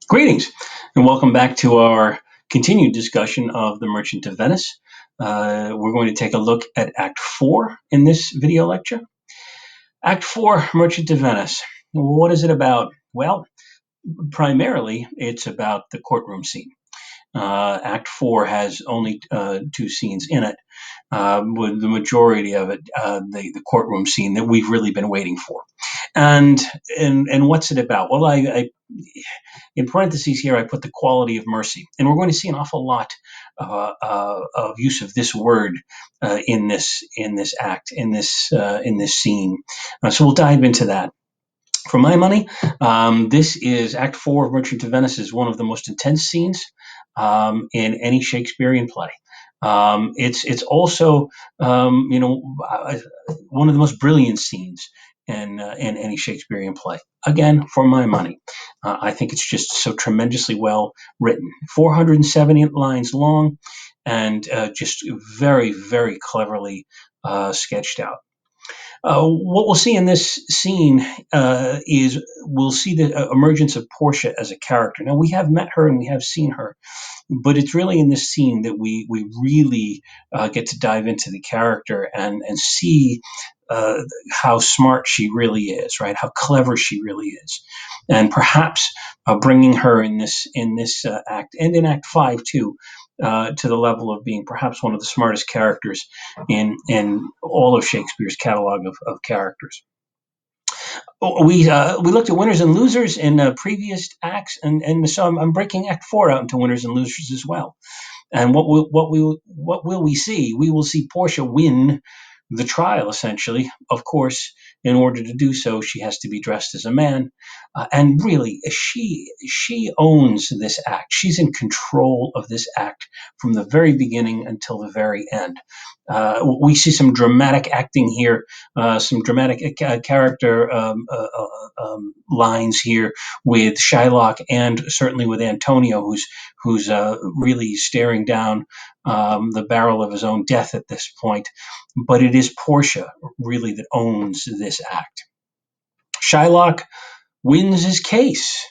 Greetings, and welcome back to our continued discussion of The Merchant of Venice. We're going to take a look at Act 4 in this video lecture. Act 4, Merchant of Venice. What is it about? Well, primarily, it's about the courtroom scene. Act 4 has only two scenes in it, with the majority of it, the courtroom scene that we've really been waiting for. And what's it about? Well, I in parentheses here, I put the quality of mercy, and we're going to see an awful lot of use of this word in this act, in this scene. So we'll dive into that. For my money, this is Act 4 of Merchant of Venice is one of the most intense scenes in any Shakespearean play. It's also one of the most brilliant scenes in any Shakespearean play. Again, for my money, I think it's just so tremendously well written. 470 lines long, and just very, very cleverly sketched out. What we'll see in this scene is we'll see the emergence of Portia as a character. Now, we have met her and we have seen her, but it's really in this scene that we really get to dive into the character and see how smart she really is, right? How clever she really is, and perhaps bringing her in this act and in Act 5 too. To the level of being perhaps one of the smartest characters in all of Shakespeare's catalog of characters. We looked at winners and losers in previous acts, and so I'm breaking Act 4 out into winners and losers as well. And what will we see? We will see Portia win the trial, essentially. Of course, in order to do so, she has to be dressed as a man, and really, she owns this act. She's in control of this act from the very beginning until the very end. We see some dramatic acting here, some dramatic character lines here with Shylock and certainly with Antonio, who's really staring down the barrel of his own death at this point. But it is Portia really that owns this act. Shylock wins his case.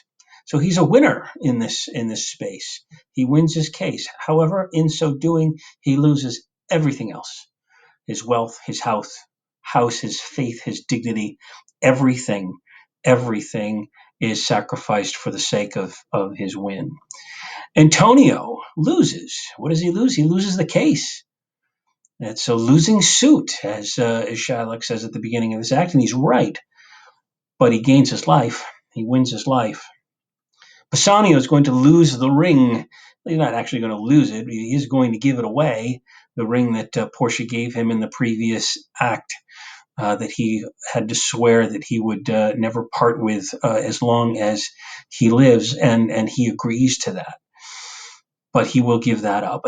So he's a winner in this space. He wins his case. However, in so doing, he loses everything else. His wealth, his house, his faith, his dignity, everything is sacrificed for the sake of his win. Antonio loses. What does he lose? He loses the case. It's a losing suit, as Shylock says at the beginning of this act, and he's right. But he gains his life. He wins his life. Bassanio is going to lose the ring. He's not actually going to lose it. He is going to give it away, the ring that Portia gave him in the previous act, that he had to swear that he would never part with as long as he lives, and he agrees to that. But he will give that up.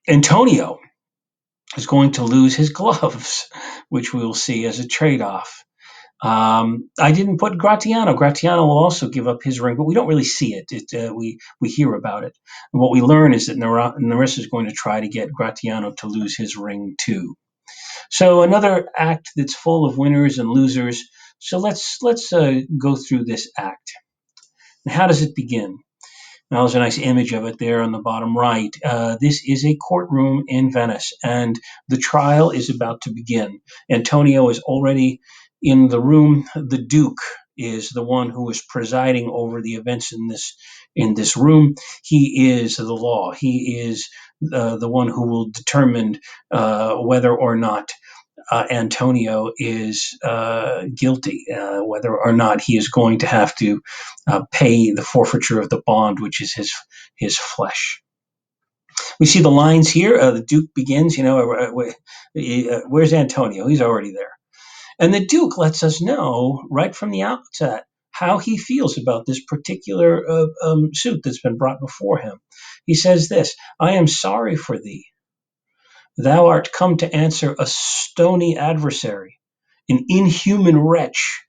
Antonio is going to lose his gloves, which we will see as a trade-off. I didn't put Gratiano. Gratiano will also give up his ring, but we don't really see it. We hear about it. And what we learn is that Nerissa is going to try to get Gratiano to lose his ring too. So another act that's full of winners and losers. So let's go through this act. And how does it begin? Now, there's a nice image of it there on the bottom right. This is a courtroom in Venice, and the trial is about to begin. Antonio is already in the room. The Duke is the one who is presiding over the events in this room. He is the law. He is the one who will determine whether or not Antonio is guilty, whether or not he is going to have to pay the forfeiture of the bond, which is his flesh. We see the lines here. The Duke begins, where's Antonio? He's already there. And the Duke lets us know right from the outset how he feels about this particular suit that's been brought before him. He says this: "I am sorry for thee. Thou art come to answer a stony adversary, an inhuman wretch,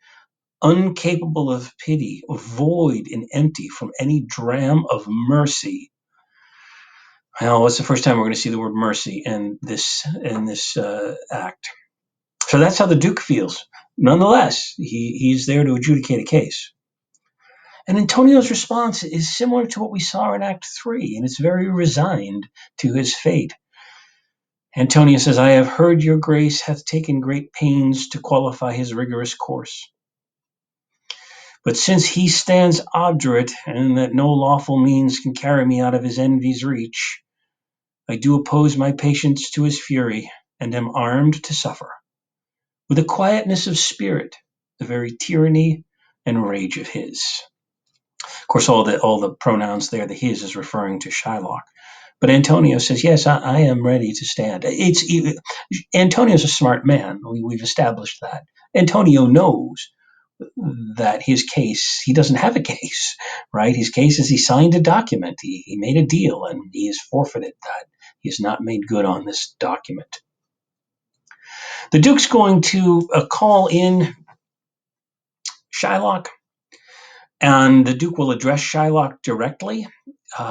uncapable of pity, void and empty from any dram of mercy." Well, it's the first time we're going to see the word mercy in this act. So that's how the Duke feels. Nonetheless, he's there to adjudicate a case. And Antonio's response is similar to what we saw in Act 3, and it's very resigned to his fate. Antonio says, I have heard your grace hath taken great pains to qualify his rigorous course. But since he stands obdurate, and that no lawful means can carry me out of his envy's reach, I do oppose my patience to his fury, and am armed to suffer, with a quietness of spirit, the very tyranny and rage of his. Of course, all the pronouns there, the his is referring to Shylock. But Antonio says, yes, I am ready to stand. Antonio's a smart man. We've established that. Antonio knows that his case, he doesn't have a case, right? His case is he signed a document. He made a deal, and he has forfeited that. He has not made good on this document. The Duke's going to call in Shylock, and the Duke will address Shylock directly.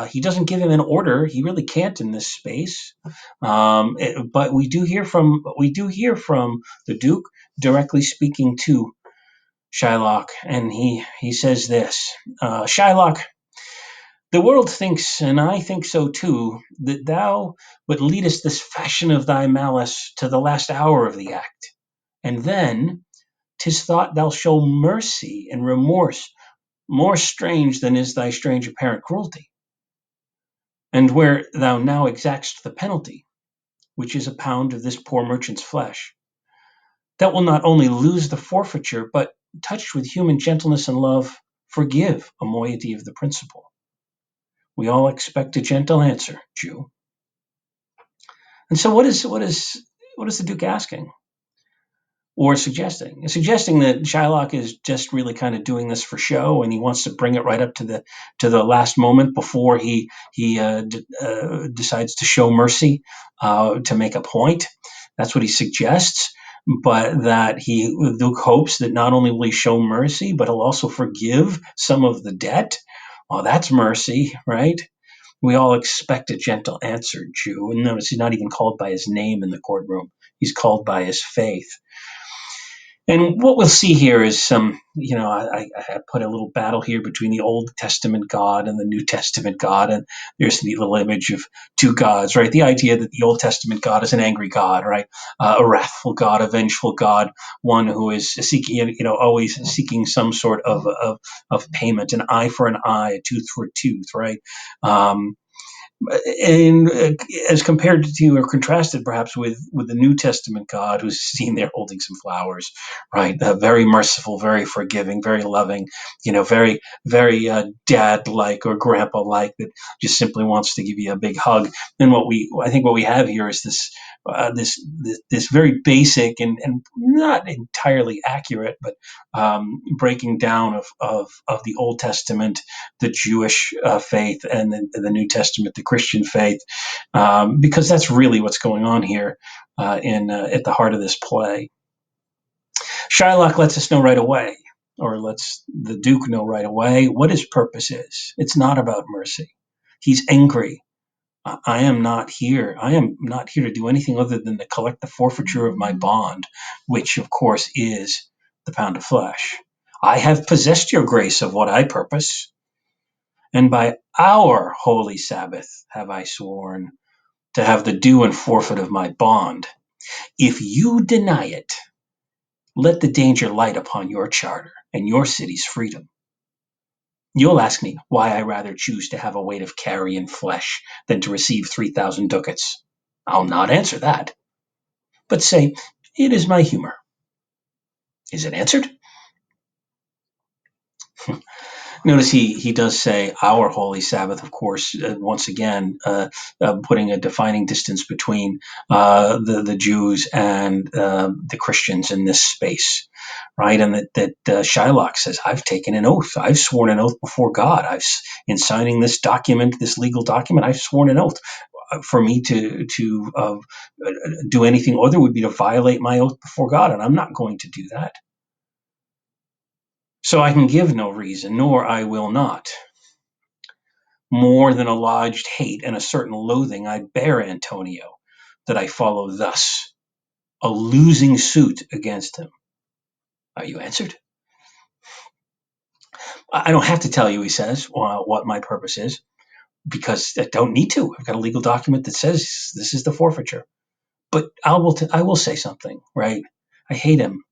He doesn't give him an order. He really can't in this space. But we do hear from the Duke directly speaking to Shylock, and he says this: Shylock, the world thinks, and I think so too, that thou but leadest this fashion of thy malice to the last hour of the act, and then 'tis thought thou show mercy and remorse more strange than is thy strange apparent cruelty, and where thou now exactst the penalty, which is a pound of this poor merchant's flesh, that will not only lose the forfeiture, but, touched with human gentleness and love, forgive a moiety of the principal. We all expect a gentle answer, Jew. And so, what is the Duke asking? Or suggesting. Suggesting that Shylock is just really kind of doing this for show, and he wants to bring it right up to the last moment before he decides to show mercy to make a point. That's what he suggests. But that Duke hopes that not only will he show mercy, but he'll also forgive some of the debt. Well, that's mercy, right? We all expect a gentle answer, Jew. And notice he's not even called by his name in the courtroom. He's called by his faith. And what we'll see here is some, I put a little battle here between the Old Testament God and the New Testament God. And there's the little image of two gods, right? The idea that the Old Testament God is an angry God, right? A wrathful God, a vengeful God, one who is seeking, always seeking some sort of payment, an eye for an eye, a tooth for a tooth, right? And as compared to or contrasted perhaps with the New Testament God, who's seen there holding some flowers, right? Very merciful, very forgiving, very loving, very very dad like or grandpa like, that just simply wants to give you a big hug. And I think what we have here is this very basic and not entirely accurate, but breaking down of the Old Testament, the Jewish faith, and the New Testament, the Christian faith, because that's really what's going on here at the heart of this play. Shylock lets us know right away, or lets the Duke know right away, what his purpose is. It's not about mercy. He's angry. I am not here. I am not here to do anything other than to collect the forfeiture of my bond, which, of course, is the pound of flesh. I have possessed your grace of what I purpose, and by our holy Sabbath have I sworn to have the due and forfeit of my bond. If you deny it, let the danger light upon your charter and your city's freedom. You'll ask me why I rather choose to have a weight of carrion flesh than to receive 3,000 ducats. I'll not answer that, but say, it is my humor. Is it answered? Notice he does say our holy Sabbath, of course, once again, putting a defining distance between the Jews and the Christians in this space, right? And that Shylock says, I've taken an oath. I've sworn an oath before God. In signing this document, this legal document, I've sworn an oath. For me to do anything other would be to violate my oath before God, and I'm not going to do that. So I can give no reason, nor I will not. More than a lodged hate and a certain loathing I bear Antonio, that I follow thus a losing suit against him. Are you answered? I don't have to tell you, he says, what my purpose is, because I don't need to. I've got a legal document that says this is the forfeiture. But I will say something, right? I hate him,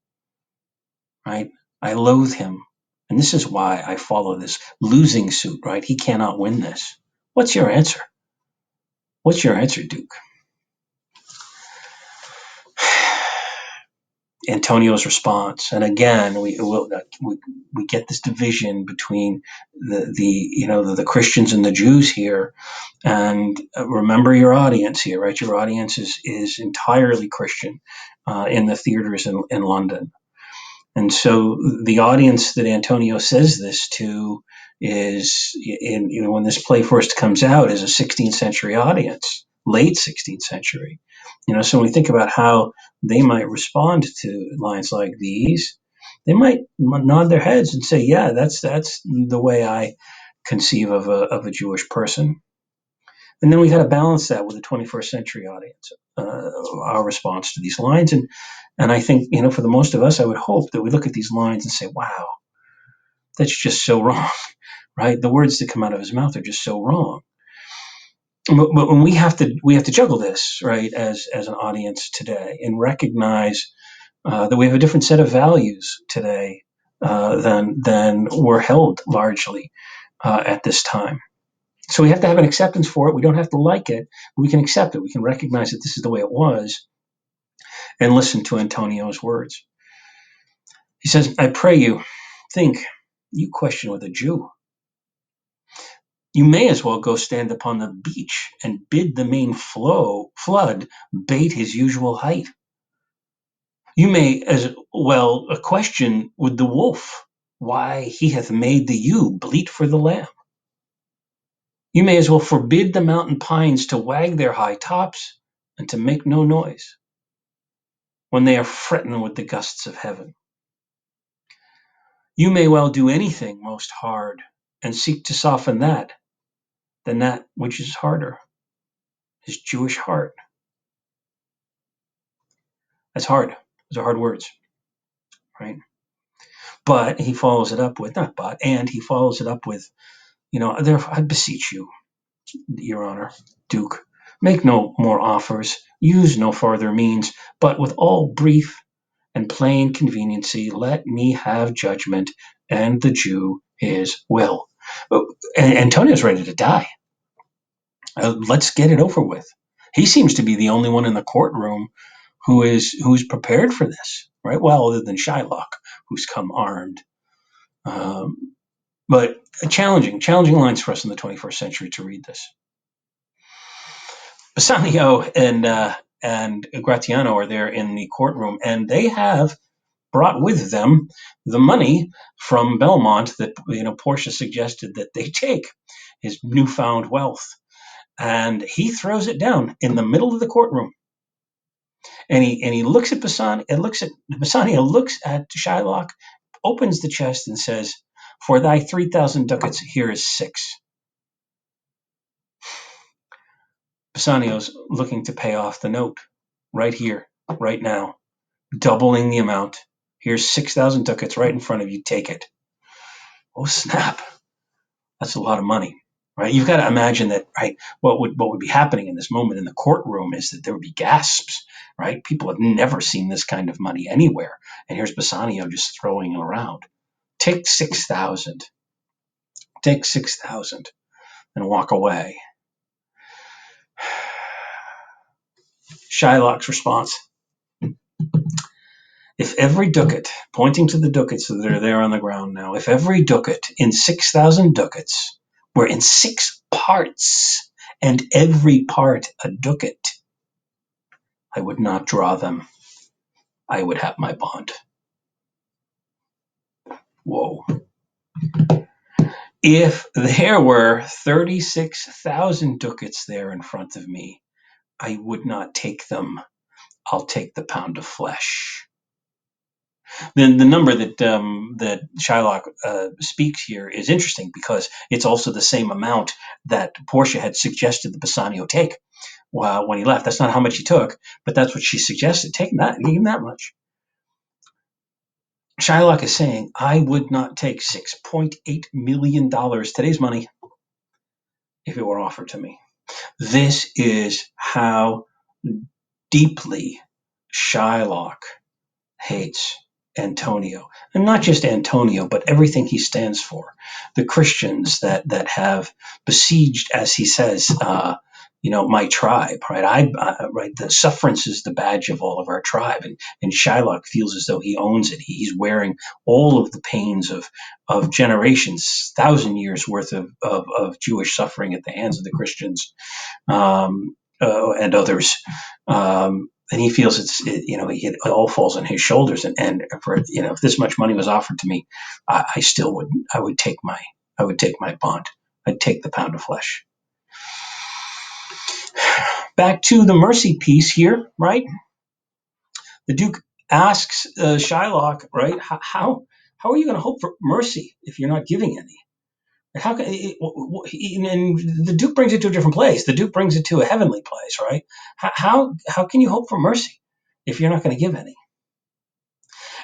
right? I loathe him. And this is why I follow this losing suit, right? He cannot win this. What's your answer? What's your answer, Duke? Antonio's response, and again, we get this division between the Christians and the Jews here. And remember your audience here, right? Your audience is entirely Christian in the theaters in London. And so the audience that Antonio says this to is, when this play first comes out, is a 16th century audience, late 16th century. So when we think about how they might respond to lines like these, they might nod their heads and say, "Yeah, that's the way I conceive of a Jewish person." And then we got to balance that with the 21st century audience, our response to these lines. And I think, for the most of us, I would hope that we look at these lines and say, wow, that's just so wrong, right? The words that come out of his mouth are just so wrong. But when we have to juggle this, right, as an audience today, and recognize that we have a different set of values today than were held largely at this time. So we have to have an acceptance for it. We don't have to like it. We can accept it. We can recognize that this is the way it was and listen to Antonio's words. He says, I pray you, think, you question with a Jew. You may as well go stand upon the beach and bid the main flood bate his usual height. You may as well question with the wolf why he hath made the ewe bleat for the lamb. You may as well forbid the mountain pines to wag their high tops and to make no noise when they are fretting with the gusts of heaven. You may well do anything most hard and seek to soften that than that which is harder, his Jewish heart. That's hard. Those are hard words, right? But he follows it up with, not but, and he follows it up with, therefore I beseech you, Your Honor, Duke, make no more offers, use no farther means, but with all brief and plain conveniency, let me have judgment and the Jew his will. And Antonio's ready to die. Let's get it over with. He seems to be the only one in the courtroom who's prepared for this, right? Well, other than Shylock, who's come armed. But challenging lines for us in the 21st century to read this. Bassanio and Gratiano are there in the courtroom, and they have brought with them the money from Belmont that Portia suggested that they take, his newfound wealth, and he throws it down in the middle of the courtroom. And he looks at Bassanio looks at Shylock, opens the chest and says, "For thy 3,000 ducats, here is 6." Bassanio's looking to pay off the note right here, right now, doubling the amount. Here's 6,000 ducats right in front of you. Take it. Oh, snap. That's a lot of money, right? You've got to imagine that, right? What would be happening in this moment in the courtroom is that there would be gasps, right? People have never seen this kind of money anywhere. And here's Bassanio just throwing it around. Take 6,000. Take 6,000 and walk away. Shylock's response. If every ducat, pointing to the ducats that are there on the ground now, if every ducat in 6,000 ducats were in 6 parts, and every part a ducat, I would not draw them. I would have my bond. Whoa. If there were 36,000 ducats there in front of me, I would not take them. I'll take the pound of flesh. The number that Shylock speaks here is interesting because it's also the same amount that Portia had suggested that Bassanio take when he left. That's not how much he took, but that's what she suggested. Take that, give him that much. Shylock is saying, I would not take $6.8 million, today's money, if it were offered to me. This is how deeply Shylock hates Antonio, and not just Antonio, but everything he stands for. The Christians that have besieged, as he says, my tribe, right? Right. The sufferance is the badge of all of our tribe, and Shylock feels as though he owns it. He's wearing all of the pains of generations, 1,000 years worth of Jewish suffering at the hands of the Christians, and others. And he feels it all falls on his shoulders. And for, if this much money was offered to me, I still would, I would take my bond. I'd take the pound of flesh. Back to the mercy piece here, right? The Duke asks Shylock, right? How are you going to hope for mercy if you're not giving any? How can and the Duke brings it to a different place. The Duke brings it to a heavenly place, right? How can you hope for mercy if you're not going to give any?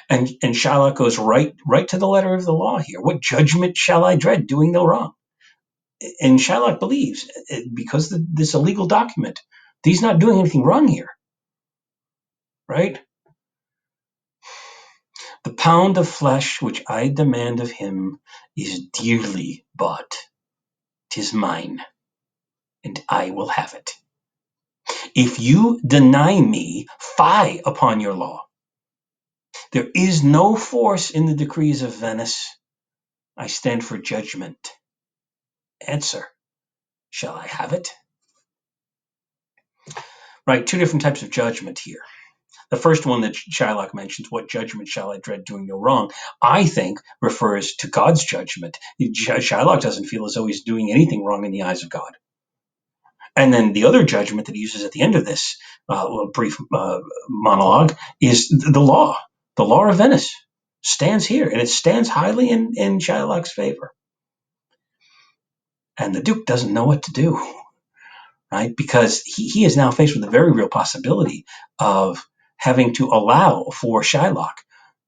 And Shylock goes right to the letter of the law here. What judgment shall I dread, doing no wrong? And Shylock believes, because this illegal document, he's not doing anything wrong here, right? The pound of flesh which I demand of him is dearly bought. 'Tis mine, and I will have it. If you deny me, fie upon your law. There is no force in the decrees of Venice. I stand for judgment. Answer, shall I have it? Right, two different types of judgment here. The first one that Shylock mentions, what judgment shall I dread, doing no wrong, I think refers to God's judgment. Shylock doesn't feel as though he's doing anything wrong in the eyes of God. And then the other judgment that he uses at the end of this brief monologue is the law. The law of Venice stands here, and it stands highly in Shylock's favor. And the Duke doesn't know what to do, right? Because he is now faced with a very real possibility of having to allow for Shylock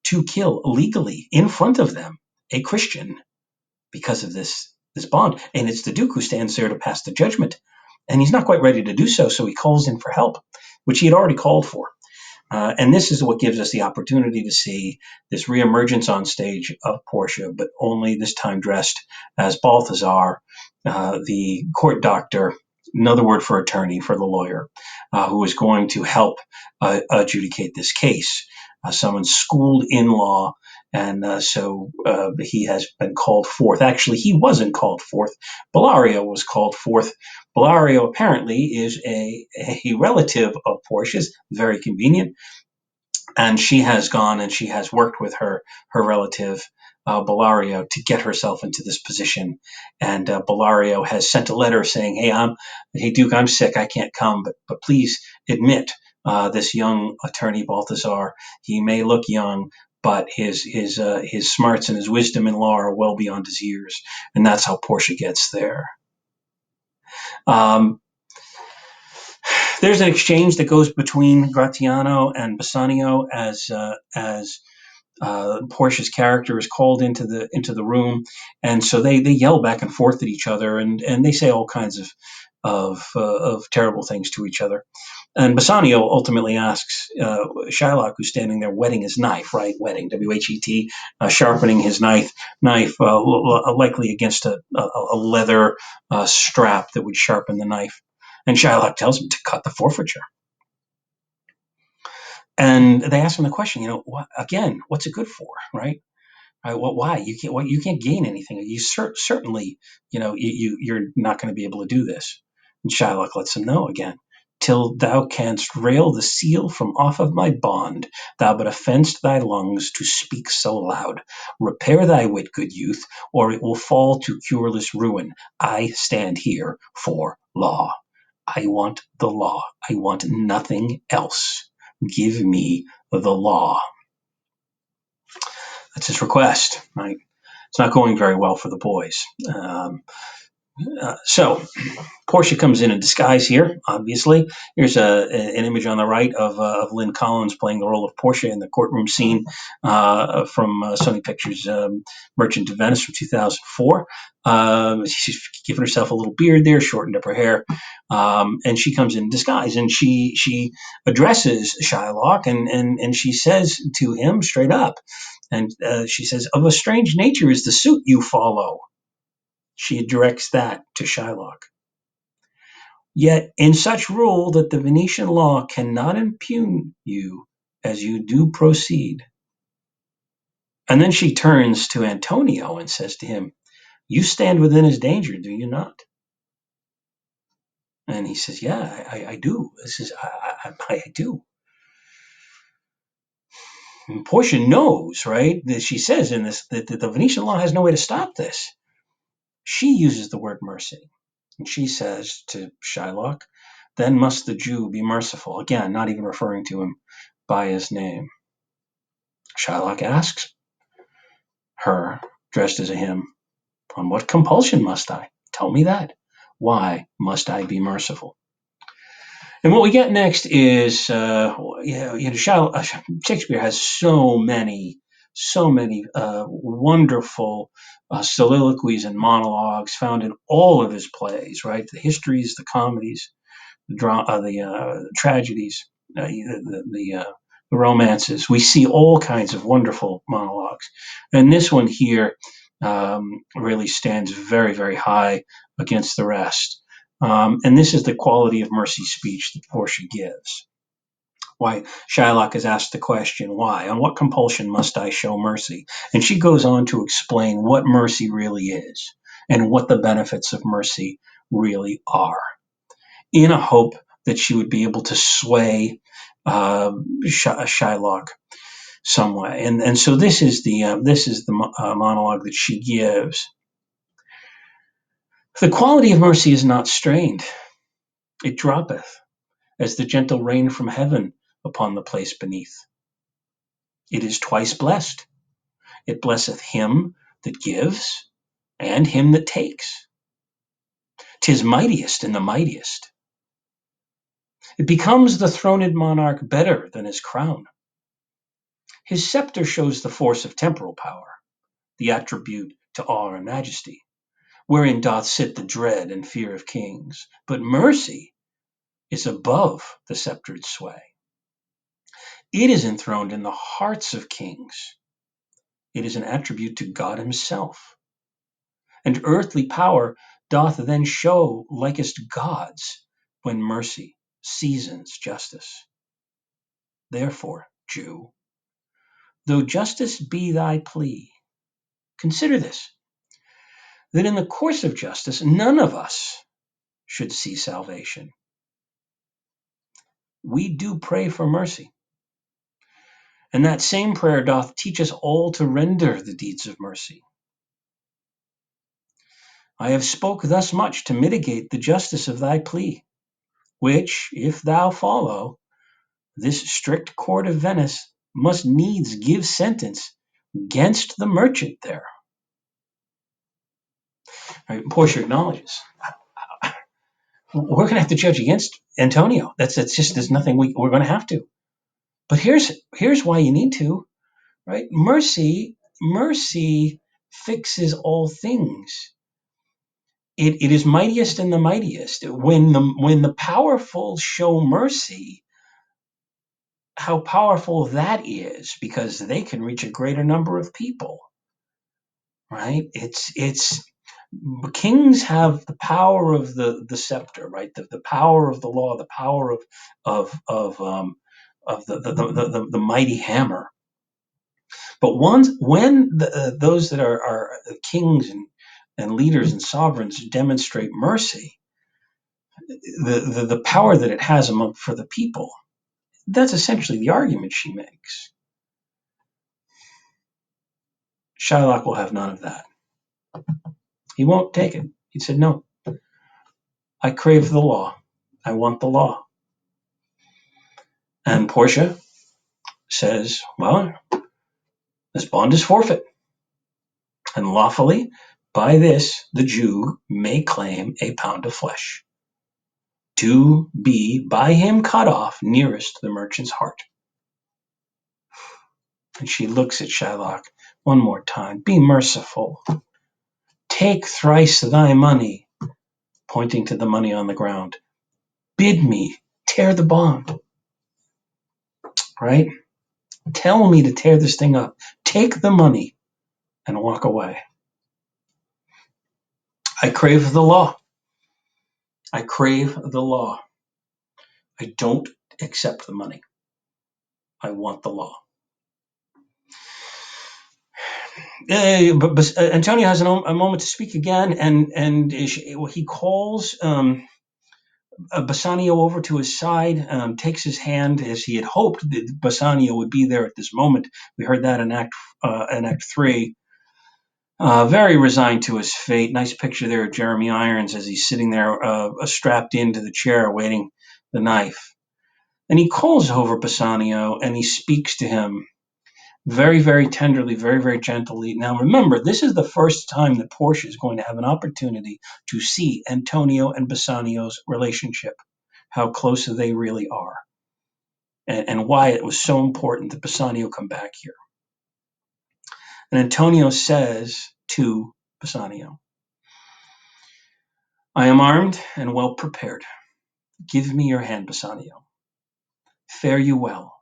to kill legally in front of them a Christian because of this bond. And it's the Duke who stands there to pass the judgment. And he's not quite ready to do so, so he calls in for help, which he had already called for. And this is what gives us the opportunity to see this reemergence on stage of Portia, but only this time dressed as Balthazar, the court doctor, another word for attorney, for the lawyer, who is going to help adjudicate this case. Someone schooled in law, and so he has been called forth. Actually, he wasn't called forth. Bellario was called forth. Bellario apparently is a relative of Portia's, very convenient, and she has gone and she has worked with her relative Bellario to get herself into this position. And Bellario has sent a letter saying, "Hey Duke, I'm sick, I can't come, but please admit this young attorney Balthazar. He may look young, but his smarts and his wisdom in law are well beyond his years." And that's how Portia gets there. There's an exchange that goes between Gratiano and Bassanio as Portia's character is called into the room, and so they yell back and forth at each other, and they say all kinds of terrible things to each other. And Bassanio ultimately asks Shylock, who's standing there whetting his knife, right? Whetting, W-H-E-T, sharpening his knife, likely against a leather strap that would sharpen the knife. And Shylock tells him to cut the forfeiture. And they ask him the question, what's it good for, right? Well, why? You can't gain anything. You certainly, you're not going to be able to do this. And Shylock lets him know again, till thou canst rail the seal from off of my bond, thou but offend'st thy lungs to speak so loud. Repair thy wit, good youth, or it will fall to cureless ruin. I stand here for law. I want the law. I want nothing else. Give me the law. That's his request, right? It's not going very well for the boys. So Portia comes in disguise here, obviously. Here's an image on the right of Lynn Collins playing the role of Portia in the courtroom scene from Sony Pictures' Merchant of Venice from 2004. She's given herself a little beard there, shortened up her hair, and she comes in disguise. And she addresses Shylock, and she says to him straight up, and she says, "Of a strange nature is the suit you follow." She directs that to Shylock. Yet in such rule that the Venetian law cannot impugn you as you do proceed. And then she turns to Antonio and says to him, "You stand within his danger, do you not?" And he says, "Yeah, I do. I do." And Portia knows, right? That she says in this that the Venetian law has no way to stop this. She uses the word mercy. And she says to Shylock, "Then must the Jew be merciful." Again, not even referring to him by his name. Shylock asks her, dressed as a him, "On what compulsion must I? Tell me that. Why must I be merciful?" And what we get next is, Shakespeare has so many wonderful soliloquies and monologues found in all of his plays, right? The histories, the comedies, the tragedies, the romances. We see all kinds of wonderful monologues, and this one here really stands very, very high against the rest. And this is the quality of mercy speech that Portia gives. Why Shylock is asked the question, "Why? On what compulsion must I show mercy?" And she goes on to explain what mercy really is and what the benefits of mercy really are, in a hope that she would be able to sway Shylock some way. And so this is the monologue that she gives. The quality of mercy is not strained; it droppeth as the gentle rain from heaven upon the place beneath. It is twice blessed; it blesseth him that gives and him that takes. 'Tis mightiest in the mightiest. It becomes the throned monarch better than his crown. His sceptre shows the force of temporal power, the attribute to awe and majesty, wherein doth sit the dread and fear of kings. But mercy is above the sceptred sway. It is enthroned in the hearts of kings. It is an attribute to God himself. And earthly power doth then show likest gods when mercy seasons justice. Therefore, Jew, though justice be thy plea, consider this, that in the course of justice none of us should see salvation. We do pray for mercy, and that same prayer doth teach us all to render the deeds of mercy. I have spoke thus much to mitigate the justice of thy plea, which, if thou follow, this strict court of Venice must needs give sentence against the merchant there. Right, Portia acknowledges, we're going to have to judge against Antonio. That's just there's nothing we're going to have to. But here's why you need to, right? Mercy fixes all things. It is mightiest in the mightiest. When the powerful show mercy, how powerful that is, because they can reach a greater number of people, right? It's kings have the power of the scepter, right? The power of the law, the power of the mighty hammer. But when those that are kings and leaders and sovereigns demonstrate mercy, the power that it has for the people, that's essentially the argument she makes. Shylock will have none of that. He won't take it. He said, "No, I crave the law. I want the law." And Portia says, "Well, this bond is forfeit." And lawfully, By this the Jew may claim a pound of flesh, to be by him cut off nearest the merchant's heart. And she looks at Shylock one more time. Be merciful. Take thrice thy money, pointing to the money on the ground. Bid me tear the bond, right? Tell me to tear this thing up. Take the money and walk away. I crave the law. I crave the law. I don't accept the money. I want the law. But Antonio has a moment to speak again, and he calls Bassanio over to his side, takes his hand as he had hoped that Bassanio would be there at this moment. We heard that in Act 3. Very resigned to his fate. Nice picture there of Jeremy Irons as he's sitting there strapped into the chair awaiting the knife. And he calls over Bassanio and he speaks to him very, very tenderly, very, very gently. Now, remember, this is the first time that Portia is going to have an opportunity to see Antonio and Bassanio's relationship, how close they really are, and why it was so important that Bassanio come back here. And Antonio says to Bassanio, I am armed and well prepared. Give me your hand, Bassanio. Fare you well.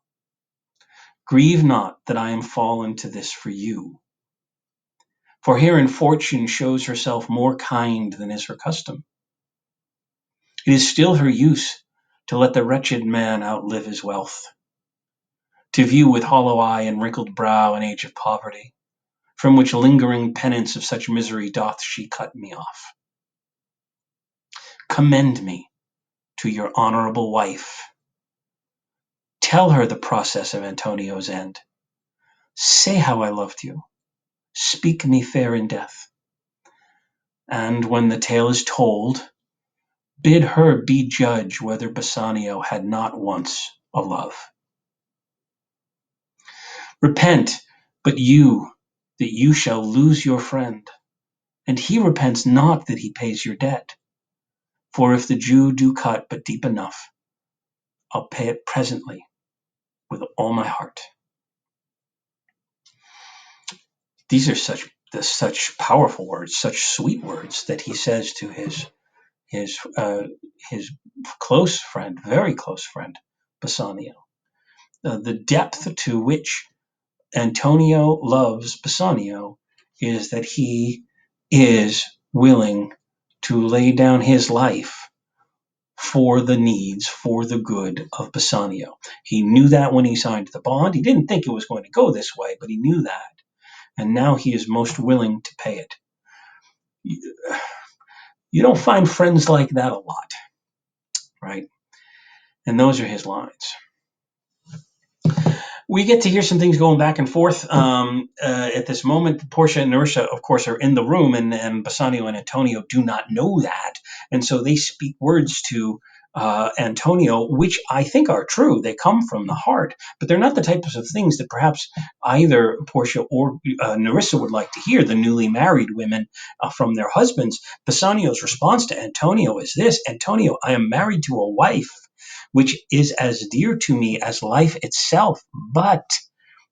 Grieve not that I am fallen to this for you. For herein fortune shows herself more kind than is her custom. It is still her use to let the wretched man outlive his wealth, to view with hollow eye and wrinkled brow an age of poverty, from which lingering penance of such misery doth she cut me off. Commend me to your honorable wife. Tell her the process of Antonio's end. Say how I loved you. Speak me fair in death. And when the tale is told, bid her be judge whether Bassanio had not once a love. Repent, but you, that you shall lose your friend, and he repents not that he pays your debt. For if the Jew do cut but deep enough, I'll pay it presently with all my heart. These are such powerful words, such sweet words that he says to his close friend, very close friend, Bassanio. The depth to which Antonio loves Bassanio is that he is willing to lay down his life for the needs, for the good of Bassanio. He knew that when he signed the bond. He didn't think it was going to go this way, but he knew that. And now he is most willing to pay it. You don't find friends like that a lot, right? And those are his lines. We get to hear some things going back and forth at this moment. Portia and Nerissa, of course, are in the room, and Bassanio and Antonio do not know that. And so they speak words to Antonio, which I think are true. They come from the heart, but they're not the types of things that perhaps either Portia or Nerissa would like to hear, the newly married women, from their husbands. Bassanio's response to Antonio is this: Antonio, I am married to a wife which is as dear to me as life itself, but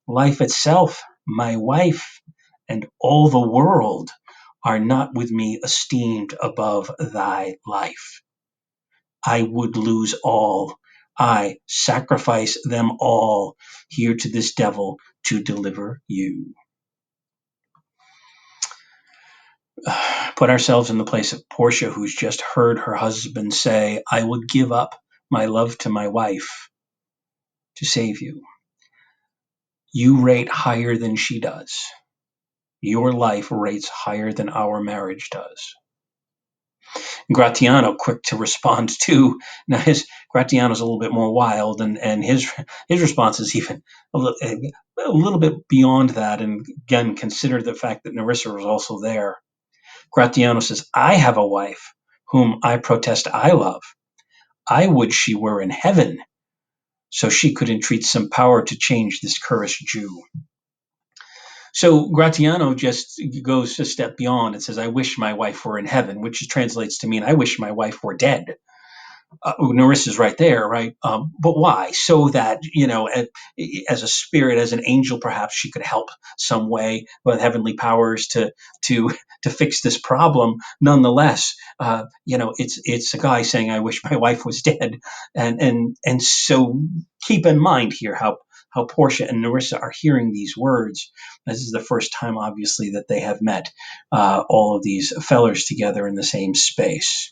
life itself, my wife, and all the world are not with me esteemed above thy life. I would lose all. I sacrifice them all here to this devil to deliver you. Put ourselves in the place of Portia, who's just heard her husband say, I would give up my love to my wife to save you. You rate higher than she does. Your life rates higher than our marriage does. Gratiano, quick to respond too. Now Gratiano's a little bit more wild, and his response is even a little bit beyond that. And again, consider the fact that Nerissa was also there. Gratiano says, I have a wife whom I protest I love. I would she were in heaven, so she could entreat some power to change this currist Jew. So Gratiano just goes a step beyond and says, "I wish my wife were in heaven," which translates to mean, "I wish my wife were dead." Nerissa's right there, right? But why? So that, as a spirit, as an angel, perhaps she could help some way with heavenly powers to to fix this problem. Nonetheless, it's a guy saying, "I wish my wife was dead," and so keep in mind here how Portia and Nerissa are hearing these words. This is the first time, obviously, that they have met all of these fellers together in the same space.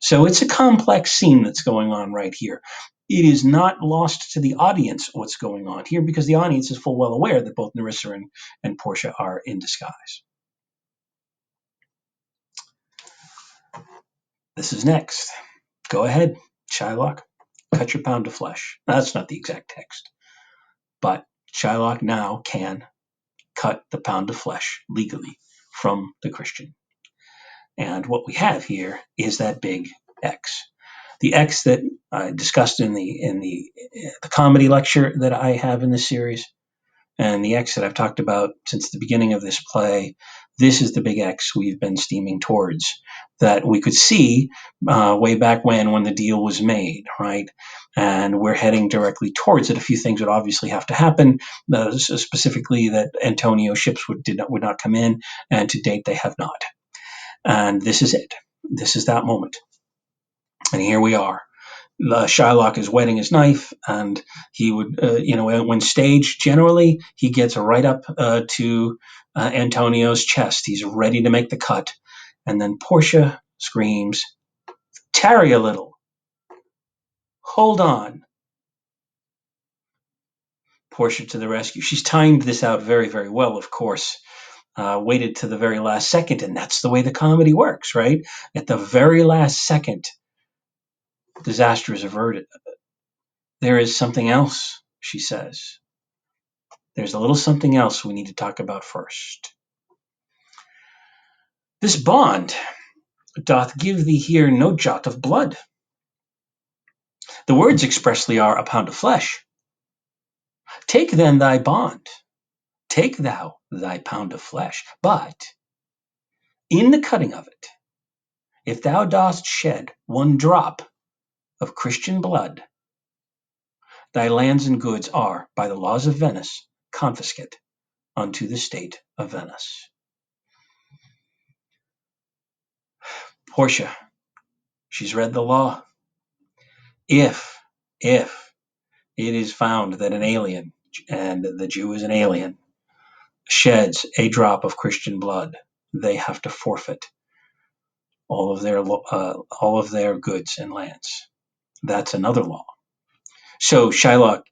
So it's a complex scene that's going on right here. It is not lost to the audience what's going on here because the audience is full well aware that both Nerissa and Portia are in disguise. This is next. Go ahead, Shylock. Cut your pound of flesh. Now, that's not the exact text, but Shylock now can cut the pound of flesh legally from the Christian. And what we have here is that big X. The X that I discussed in the comedy lecture that I have in this series, and the X that I've talked about since the beginning of this play. This is the big X we've been steaming towards, that we could see way back when the deal was made, right? And we're heading directly towards it. A few things would obviously have to happen, specifically that Antonio's ships would not come in, and to date they have not. And this is it. This is that moment. And here we are. Shylock is whetting his knife, and he would, when staged, generally he gets right up to Antonio's chest. He's ready to make the cut, and then Portia screams, "Tarry a little, hold on!" Portia to the rescue. She's timed this out very, very well, of course. Waited to the very last second, and that's the way the comedy works, right? At the very last second, disaster is averted. "There is something else," she says. "There's a little something else we need to talk about first. This bond doth give thee here no jot of blood. The words expressly are a pound of flesh. Take then thy bond, take thou thy pound of flesh. But in the cutting of it, if thou dost shed one drop of Christian blood, thy lands and goods are, by the laws of Venice, confiscate unto the state of Venice." Portia, she's read the law. If it is found that an alien, and the Jew is an alien, sheds a drop of Christian blood, they have to forfeit all of their goods and lands. That's another law. So Shylock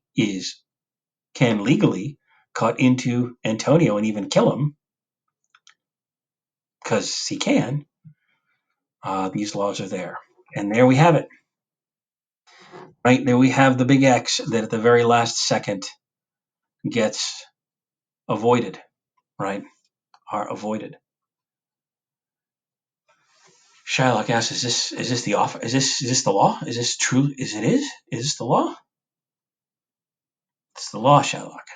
can legally cut into Antonio and even kill him because he can. These laws are there, and there we have it. Right there, we have the big X that at the very last second gets avoided. Right, are avoided. Shylock asks, "Is this the offer? Is this the law? Is this true? Is this the law?" "It's the law, Shylock."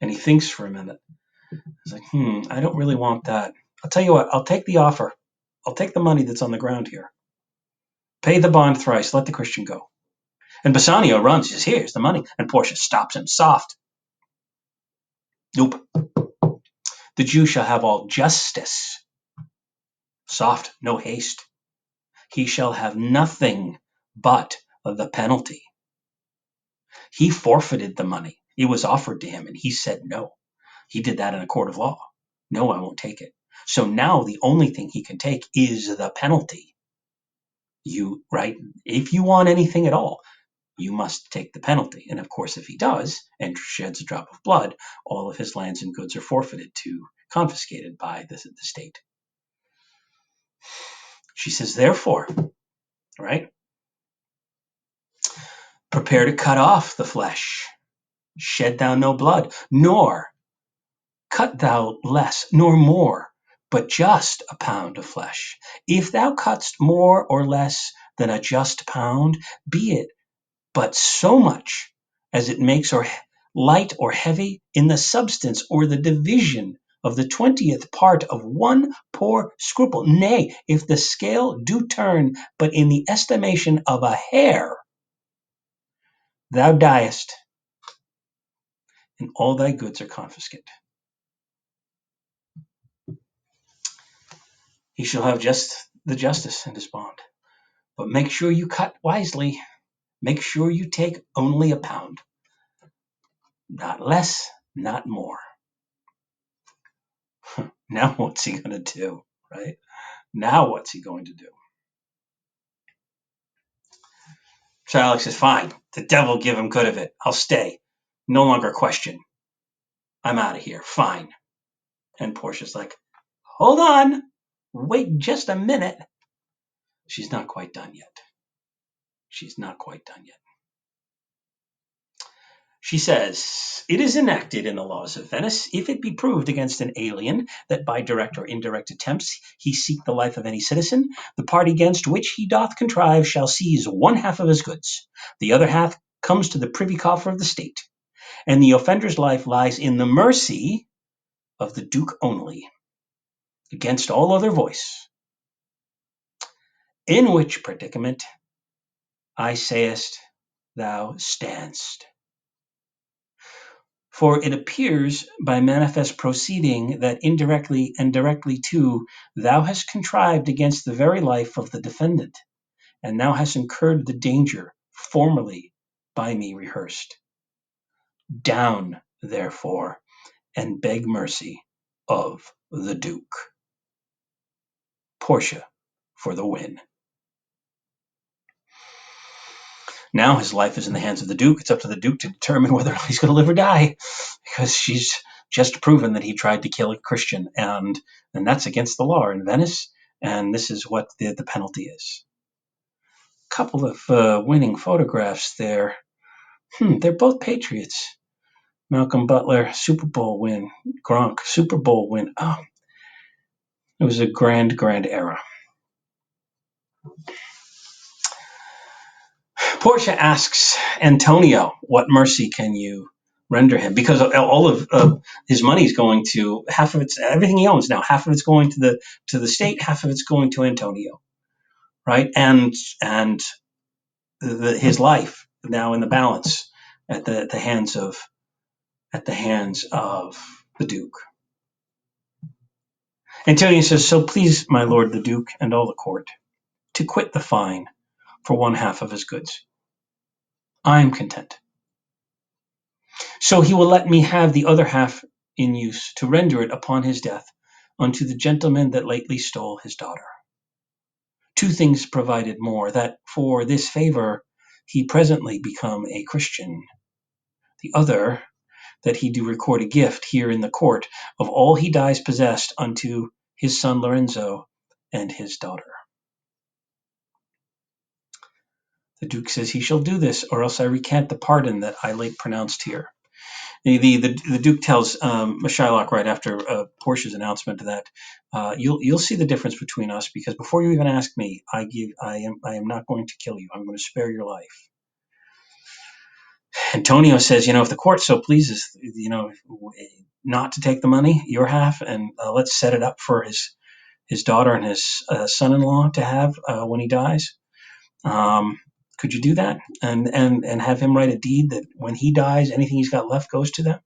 And he thinks for a minute. He's like, I don't really want that. I'll tell you what, I'll take the offer. I'll take the money that's on the ground here. Pay the bond thrice, let the Christian go. And Bassanio runs, he says, "Here's the money." And Portia stops him, soft. "Nope. The Jew shall have all justice. Soft, no haste. He shall have nothing but the penalty. He forfeited the money. It was offered to him, and he said no. He did that in a court of law. No, I won't take it. So now the only thing he can take is the penalty. Right? If you want anything at all, you must take the penalty. And of course, if he does and sheds a drop of blood, all of his lands and goods are forfeited confiscated by the state." She says, "Therefore, right, prepare to cut off the flesh. Shed thou no blood, nor cut thou less, nor more, but just a pound of flesh. If thou cutst more or less than a just pound, be it but so much as it makes light or heavy, in the substance or the division of the 20th part of one poor scruple. Nay, if the scale do turn, but in the estimation of a hair, thou diest, and all thy goods are confiscate. He shall have just the justice and his bond. But make sure you cut wisely. Make sure you take only a pound. Not less, not more. Now what's he going to do, right? Now what's he going to do? Shylock says, fine, the devil give him good of it. I'll stay. No longer question. I'm out of here. Fine. And Portia's like, hold on. Wait just a minute. She's not quite done yet. She's not quite done yet. She says, it is enacted in the laws of Venice, if it be proved against an alien that by direct or indirect attempts he seek the life of any citizen, the party against which he doth contrive shall seize one half of his goods. The other half comes to the privy coffer of the state, and the offender's life lies in the mercy of the Duke only, against all other voice. In which predicament I sayest thou standst. For it appears by manifest proceeding that indirectly and directly too thou hast contrived against the very life of the defendant, and thou hast incurred the danger formerly by me rehearsed. Down, therefore, and beg mercy of the Duke. Portia for the win. Now his life is in the hands of the Duke. It's up to the Duke to determine whether he's going to live or die, because she's just proven that he tried to kill a Christian, and that's against the law in Venice, and this is what the penalty is. A couple of winning photographs there. They're both Patriots. Malcolm Butler, Super Bowl win. Gronk, Super Bowl win. Oh, it was a grand, grand era. Portia asks Antonio, what mercy can you render him? Because all of his money is going to, half of it's, everything he owns now, half of it's going to the state, half of it's going to Antonio, right? And his life now in the balance at the hands of the Duke. Antonio says, so please, my lord the Duke and all the court, to quit the fine for one half of his goods. I am content. So he will let me have the other half in use to render it upon his death unto the gentleman that lately stole his daughter. Two things provided more, that for this favor he presently become a Christian. The other, that he do record a gift here in the court of all he dies possessed unto his son Lorenzo and his daughter. The Duke says he shall do this, or else I recant the pardon that I late pronounced here. The Duke tells Shylock right after Portia's announcement that you'll see the difference between us, because before you even ask me, I am not going to kill you. I'm going to spare your life. Antonio says, if the court so pleases, not to take the money, your half, and let's set it up for his daughter and his son-in-law to have when he dies. Could you do that and have him write a deed that when he dies, anything he's got left goes to them?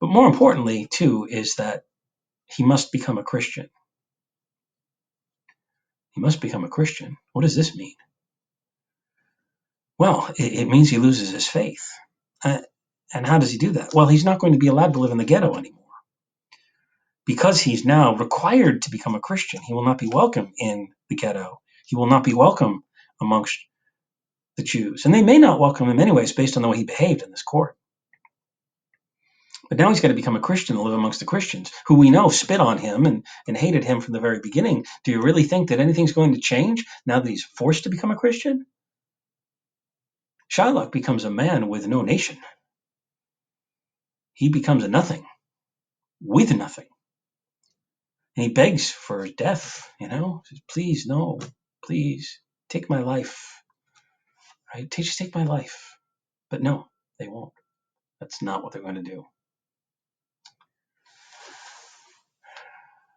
But more importantly, too, is that he must become a Christian. He must become a Christian. What does this mean? Well, it means he loses his faith. And how does he do that? Well, he's not going to be allowed to live in the ghetto anymore. Because he's now required to become a Christian, he will not be welcome in the ghetto. He will not be welcome amongst the Jews. And they may not welcome him anyways based on the way he behaved in this court. But now he's got to become a Christian and live amongst the Christians, who we know spit on him and hated him from the very beginning. Do you really think that anything's going to change now that he's forced to become a Christian? Shylock becomes a man with no nation. He becomes a nothing, with nothing. And he begs for death, says, please, no, please, take my life. Right? Just take my life. But no, They won't. That's not what they're going to do.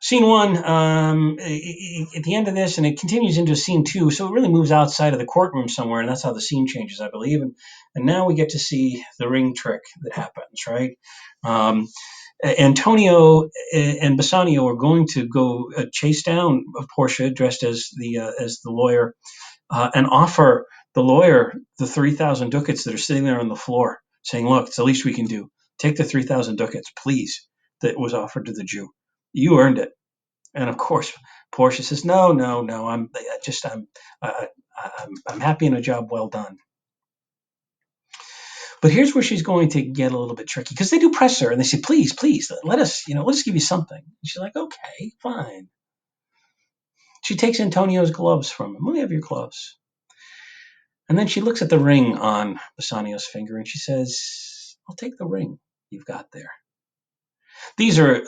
Scene one, at the end of this, and it continues into scene two, so it really moves outside of the courtroom somewhere, and that's how the scene changes, I believe. And now we get to see the ring trick that happens, right? Antonio and Bassanio are going to go chase down Portia, dressed as the lawyer, and offer the lawyer the 3,000 ducats that are sitting there on the floor, saying, "Look, it's the least we can do. Take the 3,000 ducats, please." That was offered to the Jew. You earned it. And of course, Portia says, "No, no, no. I'm happy in a job well done." But here's where she's going to get a little bit tricky because they do press her and they say, "Please, please, let us, let us give you something." And she's like, "Okay, fine." She takes Antonio's gloves from him. "Let me have your gloves." And then she looks at the ring on Bassanio's finger and she says, "I'll take the ring you've got there." These are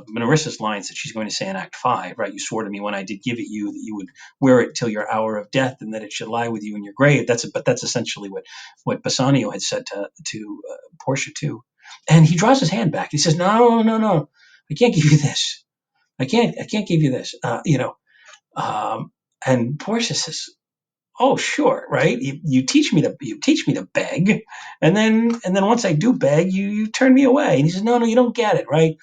Marissa's lines that she's going to say in Act 5, right? "You swore to me when I did give it you that you would wear it till your hour of death and that it should lie with you in your grave." But that's essentially what Bassanio had said to Portia too. And he draws his hand back. He says, "No, no, no, I can't give you this. I can't give you this." And Portia says, "Oh, sure, right. You teach me to beg, and then once I do beg, you turn me away." And he says, "No, no, you don't get it, right?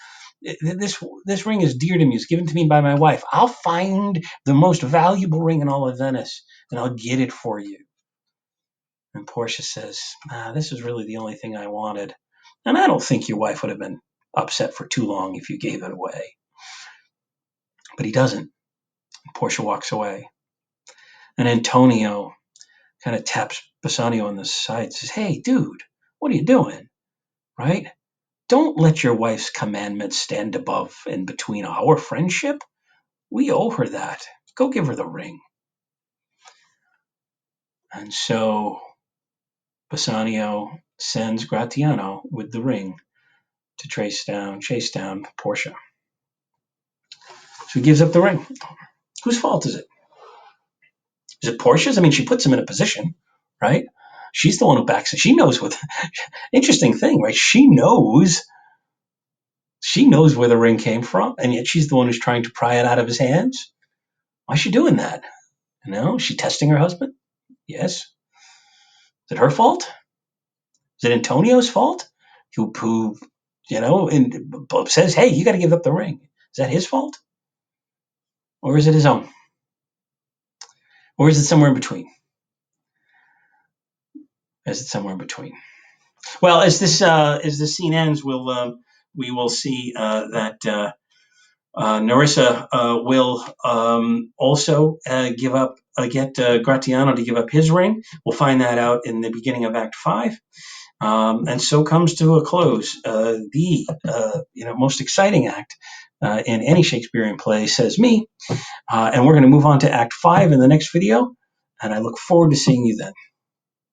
This ring is dear to me. It's given to me by my wife. I'll find the most valuable ring in all of Venice, and I'll get it for you." And Portia says, "This is really the only thing I wanted, and I don't think your wife would have been upset for too long if you gave it away." But he doesn't. Portia walks away, and Antonio kind of taps Bassanio on the side and says, "Hey, dude, what are you doing? Right? Don't let your wife's commandments stand above and between our friendship. We owe her that. Go give her the ring." And so Bassanio sends Gratiano with the ring to chase down Portia. So he gives up the ring. Whose fault is it? Is it Portia's? I mean, she puts him in a position, right? She's the one who backs it. She knows what. Interesting thing, right? She knows where the ring came from, and yet she's the one who's trying to pry it out of his hands. Why is she doing that? Is she testing her husband? Yes. Is it her fault? Is it Antonio's fault? Who says, "Hey, you got to give up the ring." Is that his fault, or is it his own, or is it somewhere in between? Is it somewhere in between? Well, as this scene ends, we will see that Nerissa will also get Gratiano to give up his ring. We'll find that out in the beginning of Act 5. And so comes to a close the most exciting act in any Shakespearean play, says me. And we're going to move on to Act 5 in the next video. And I look forward to seeing you then.